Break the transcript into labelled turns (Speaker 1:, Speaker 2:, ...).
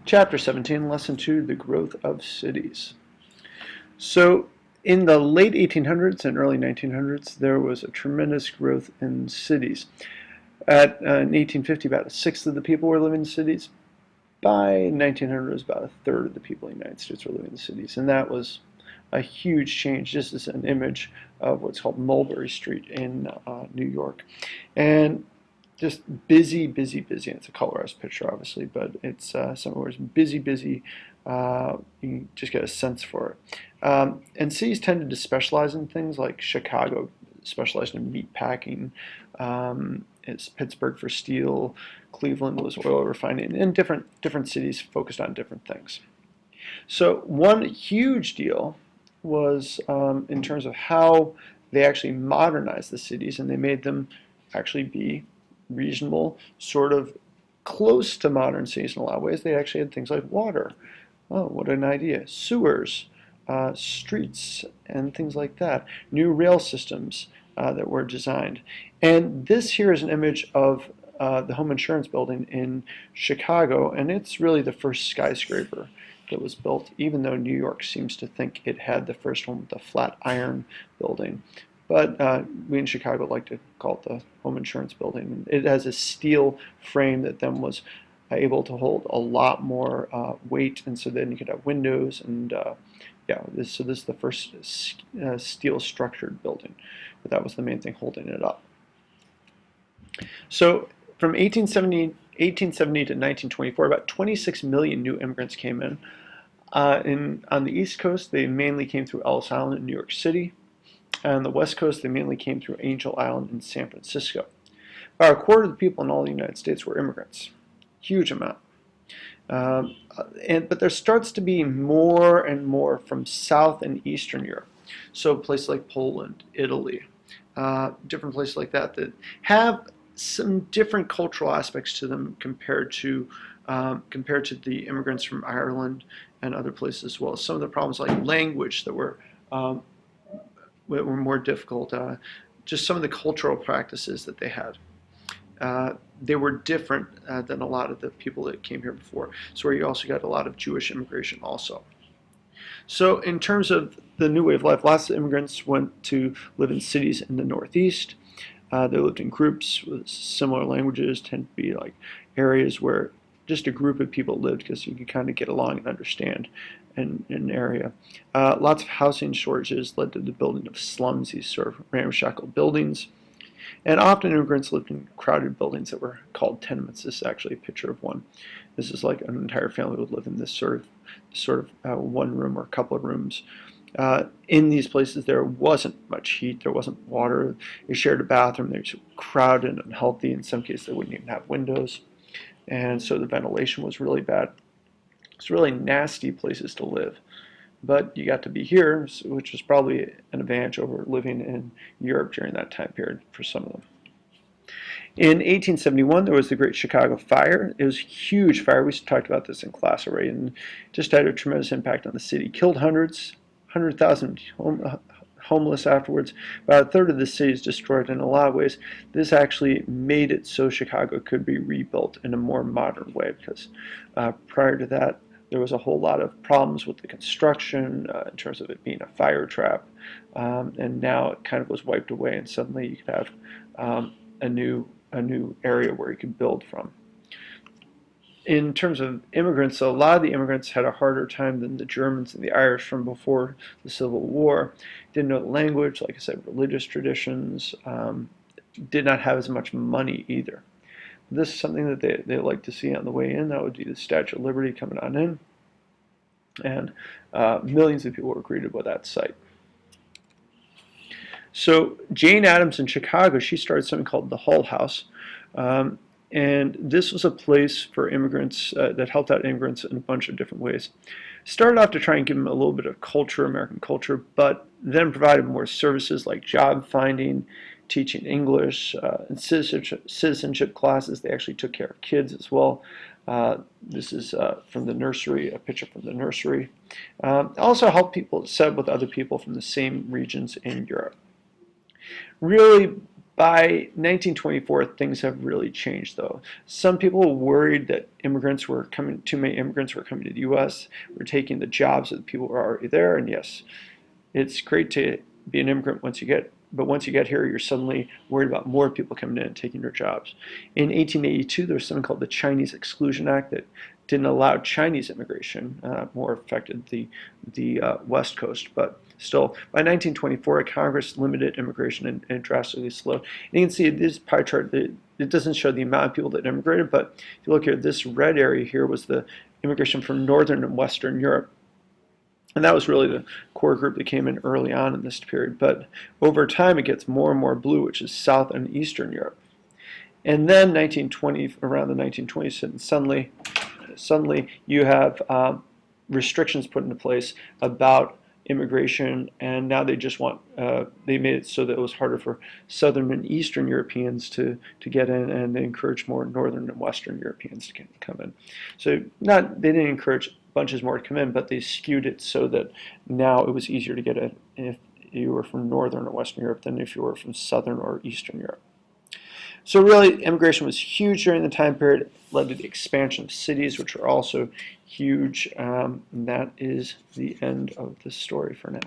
Speaker 1: Chapter 17, Lesson 2, The Growth of Cities. So, in the late 1800s and early 1900s, there was a tremendous growth in cities. In 1850, about a sixth of the people were living in cities. By 1900, it was about a third of the people in the United States were living in cities. And that was a huge change. This is an image of what's called Mulberry Street in New York. And just busy, busy, busy. It's a colorized picture, obviously, but it's somewhere busy, busy. You just get a sense for it. And cities tended to specialize in things like Chicago specialized in meat packing. It's Pittsburgh for steel. Cleveland was oil refining, and different cities focused on different things. So one huge deal was in terms of how they actually modernized the cities, and they made them actually be reasonable, sort of close to modern cities in a lot of ways. They actually had things like water. Oh, what an idea. Sewers, streets, and things like that. New rail systems that were designed. And this here is an image of the home insurance building in Chicago, and it's really the first skyscraper that was built, even though New York seems to think it had the first one with the flat iron building. But we in Chicago like to call it the home insurance building. It has a steel frame that then was able to hold a lot more weight, and so then you could have windows. And so this is the first steel structured building, but that was the main thing holding it up. So from 1870 to 1924, about 26 million new immigrants came in. On the East Coast, they mainly came through Ellis Island in New York City. On the West Coast, they mainly came through Angel Island in San Francisco. About a quarter of the people in all the United States were immigrants. Huge amount. But there starts to be more and more from South and Eastern Europe. So places like Poland, Italy, different places like that have some different cultural aspects to them compared to the immigrants from Ireland and other places as well. Some of the problems like language that were more difficult, just some of the cultural practices that they had. They were different than a lot of the people that came here before. So where you also got a lot of Jewish immigration also. So in terms of the new way of life, lots of immigrants went to live in cities in the Northeast. They lived in groups with similar languages, tend to be like areas where just a group of people lived because you could kind of get along and understand in an area. Lots of housing shortages led to the building of slums, these sort of ramshackle buildings. And often immigrants lived in crowded buildings that were called tenements. This is actually a picture of one. This is like an entire family would live in this sort of one room or a couple of rooms. In these places, there wasn't much heat, there wasn't water. They shared a bathroom. They were crowded and unhealthy. In some cases, they wouldn't even have windows, and so the ventilation was really bad. It's really nasty places to live. But you got to be here, which was probably an advantage over living in Europe during that time period for some of them. In 1871, there was the Great Chicago Fire. It was a huge fire. We talked about this in class already, and just had a tremendous impact on the city. Killed 100,000 homeless afterwards. About a third of the city is destroyed. In a lot of ways, this actually made it so Chicago could be rebuilt in a more modern way, because prior to that, there was a whole lot of problems with the construction in terms of it being a fire trap, and now it kind of was wiped away, and suddenly you could have a new area where you could build from. In terms of immigrants, so a lot of the immigrants had a harder time than the Germans and the Irish from before the Civil War. Didn't know the language, like I said, religious traditions, did not have as much money either. This is something that they like to see on the way in. That would be the Statue of Liberty coming on in. And millions of people were greeted by that sight. So Jane Addams in Chicago, she started something called the Hull House. And this was a place for immigrants that helped out immigrants in a bunch of different ways. Started off to try and give them a little bit of culture, American culture, but then provided more services like job finding, teaching English, and citizenship classes. They actually took care of kids as well. This is from the nursery, a picture from the nursery. Also helped people set up with other people from the same regions in Europe. Really By 1924, things have really changed, though. Some people were worried that too many immigrants were coming to the U.S., were taking the jobs of the people who were already there. And yes, it's great to be an immigrant but once you get here, you're suddenly worried about more people coming in and taking your jobs. In 1882, there was something called the Chinese Exclusion Act that didn't allow Chinese immigration, more affected the West Coast. But still, by 1924, Congress limited immigration and drastically slowed. And you can see this pie chart, it doesn't show the amount of people that immigrated, but if you look here, this red area here was the immigration from Northern and Western Europe. And that was really the core group that came in early on in this period. But over time, it gets more and more blue, which is South and Eastern Europe. And then around the 1920s, suddenly you have restrictions put into place about immigration, and now they made it so that it was harder for Southern and Eastern Europeans to get in, and they encouraged more Northern and Western Europeans to come in. So they didn't encourage bunches more to come in, but they skewed it so that now it was easier to get in if you were from Northern or Western Europe than if you were from Southern or Eastern Europe. So really, immigration was huge during the time period. It led to the expansion of cities, which are also huge. And that is the end of the story for now.